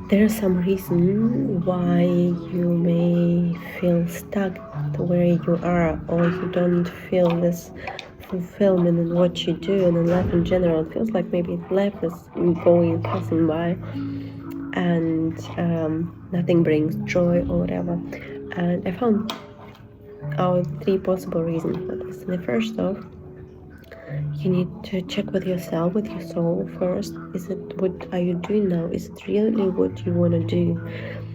There's some reason why you may feel stuck where you are, or you don't feel this fulfillment in what you do and in life in general. It feels like maybe life is passing by, and nothing brings joy or whatever. And I found out 3 possible reasons for this. The first off, you need to check with yourself, with your soul first. Is it, what are you doing now? Is it really what you want to do?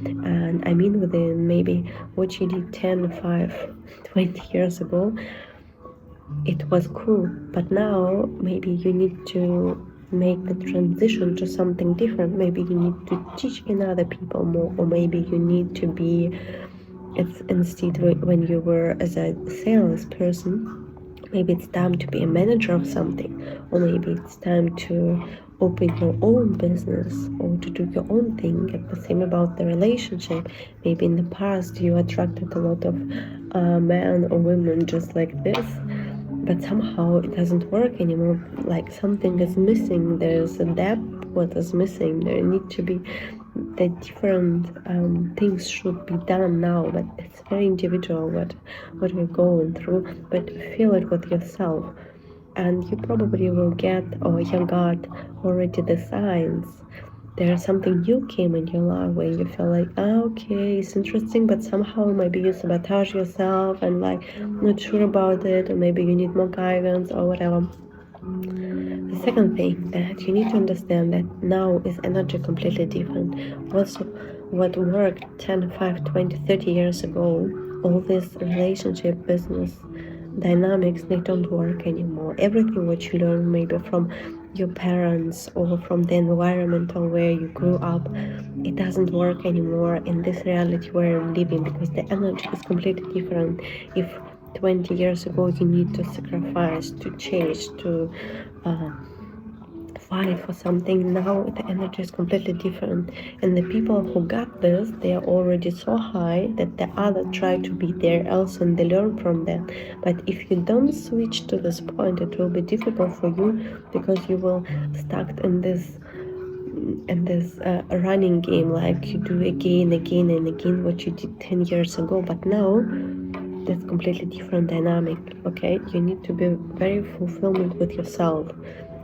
And I mean within maybe what you did 10, 5, 20 years ago, it was cool. But now maybe you need to make the transition to something different. Maybe you need to teach in other people more, or maybe you need to be, it's instead when you were as a salesperson, maybe it's time to be a manager of something, or maybe it's time to open your own business or to do your own thing. And the same about the relationship. Maybe in the past you attracted a lot of men or women just like this, but somehow it doesn't work anymore. Like something is missing. There's a depth. What is missing? There need to be the different things should be done now, but it's very individual what we're going through. But feel it with yourself, and you probably will get, or you got already the signs. There's something new came in your life where you feel like, okay, it's interesting, but somehow maybe you sabotage yourself and like not sure about it, or maybe you need more guidance or whatever. The second thing that you need to understand that now is energy completely different. Also, what worked 10, 5, 20, 30 years ago, all this relationship, business dynamics, they don't work anymore. Everything what you learn maybe from your parents or from the environment or where you grew up, it doesn't work anymore in this reality where I'm living, because the energy is completely different. If 20 years ago you need to sacrifice, to change, to fight for something, now the energy is completely different, and the people who got this, they are already so high that the other try to be there also, and they learn from them. But if you don't switch to this point, it will be difficult for you, because you will stuck in this running game, like you do again and again what you did 10 years ago. But now that's completely different dynamic. Okay, you need to be very fulfillment with yourself,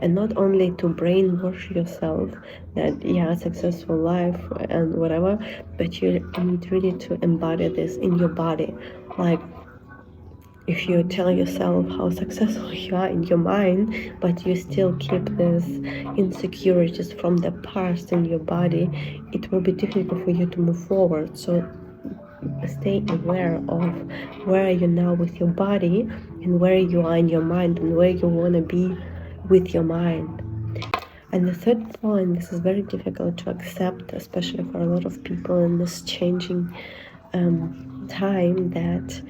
and not only to brainwash yourself that successful life and whatever, but you need really to embody this in your body. Like if you tell yourself how successful you are in your mind, but you still keep this insecurities from the past in your body, it will be difficult for you to move forward. So stay aware of where you're now with your body, and where you are in your mind, and where you want to be with your mind. And the third point, this is very difficult to accept, especially for a lot of people in this changing time, that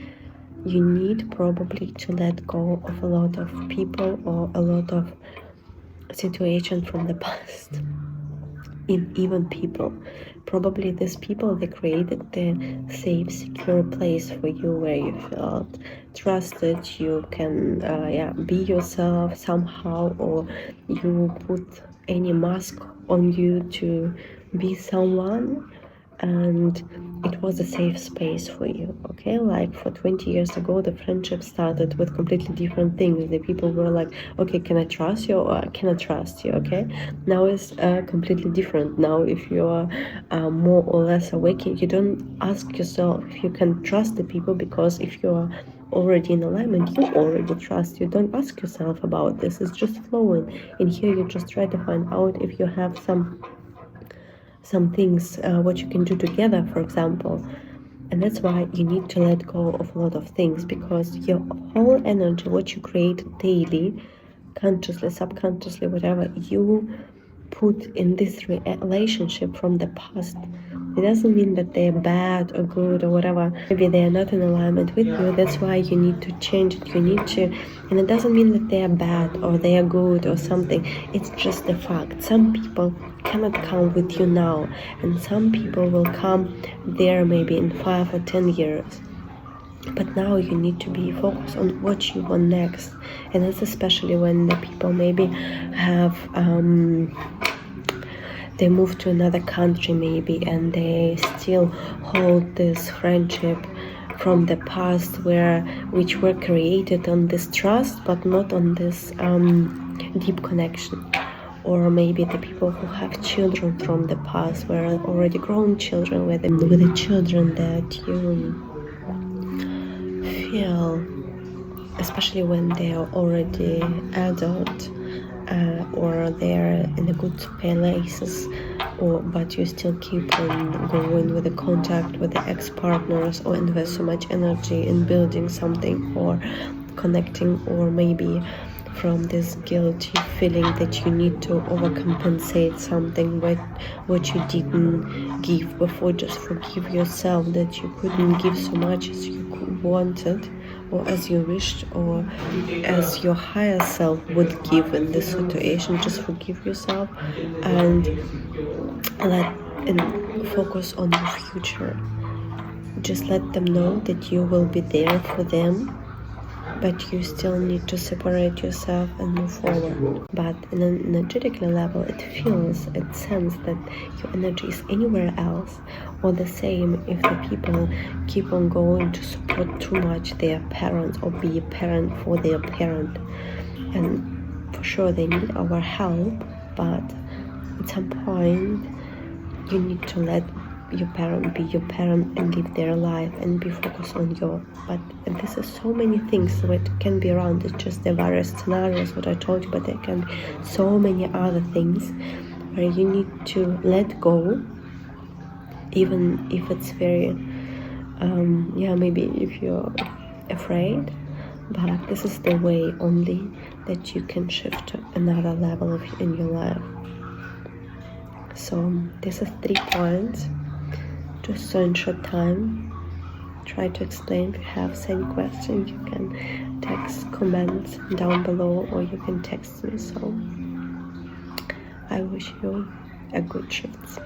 you need probably to let go of a lot of people or a lot of situations from the past. Even people, probably these people, they created the safe, secure place for you where you felt trusted, you can be yourself somehow, or you put any mask on you to be someone, and it was a safe space for you. Okay, like for 20 years ago, the friendship started with completely different things. The people were like, okay, can I trust you, or can I trust you? Okay, now it's completely different. Now if you are more or less awake, you don't ask yourself if you can trust the people, because if you are already in alignment, you already trust. You don't ask yourself about this, it's just flowing. In here you just try to find out if you have some things what you can do together, for example. And that's why you need to let go of a lot of things, because your whole energy, what you create daily, consciously, subconsciously, whatever, you put in this relationship from the past. It doesn't mean that they're bad or good or whatever. Maybe they are not in alignment with you. That's why you need to change it. You need to, and it doesn't mean that they are bad or they are good or something. It's just the fact. Some people cannot come with you now, and some people will come there maybe in 5 or 10 years. But now you need to be focused on what you want next, and that's especially when the people maybe have they move to another country maybe, and they still hold this friendship from the past which were created on this trust but not on this deep connection. Or maybe the people who have children from the past were already grown children with the children that you feel, especially when they are already adult, or they're in a good places, but you still keep on going with the contact with the ex-partners, or invest so much energy in building something or connecting, or maybe from this guilty feeling that you need to overcompensate something what you didn't give before. Just forgive yourself that you couldn't give so much as you wanted, or as you wished, or as your higher self would give in this situation. Just forgive yourself and focus on the future. Just let them know that you will be there for them, but you still need to separate yourself and move forward. But in an energetically level, it senses that your energy is anywhere else, or the same if the people keep on going to support too much their parents or be a parent for their parent. And for sure they need our help, but at some point you need to let your parent be your parent and live their life and be focused on your. But this is so many things that can be around. It's just the various scenarios what I told you, but there can be so many other things where you need to let go, even if it's very maybe if you're afraid. But this is the way only that you can shift to another level in your life. So this is 3 points, just so in short time. Try to explain. If you have any questions, you can text, comments down below, or you can text me. So I wish you a good shift.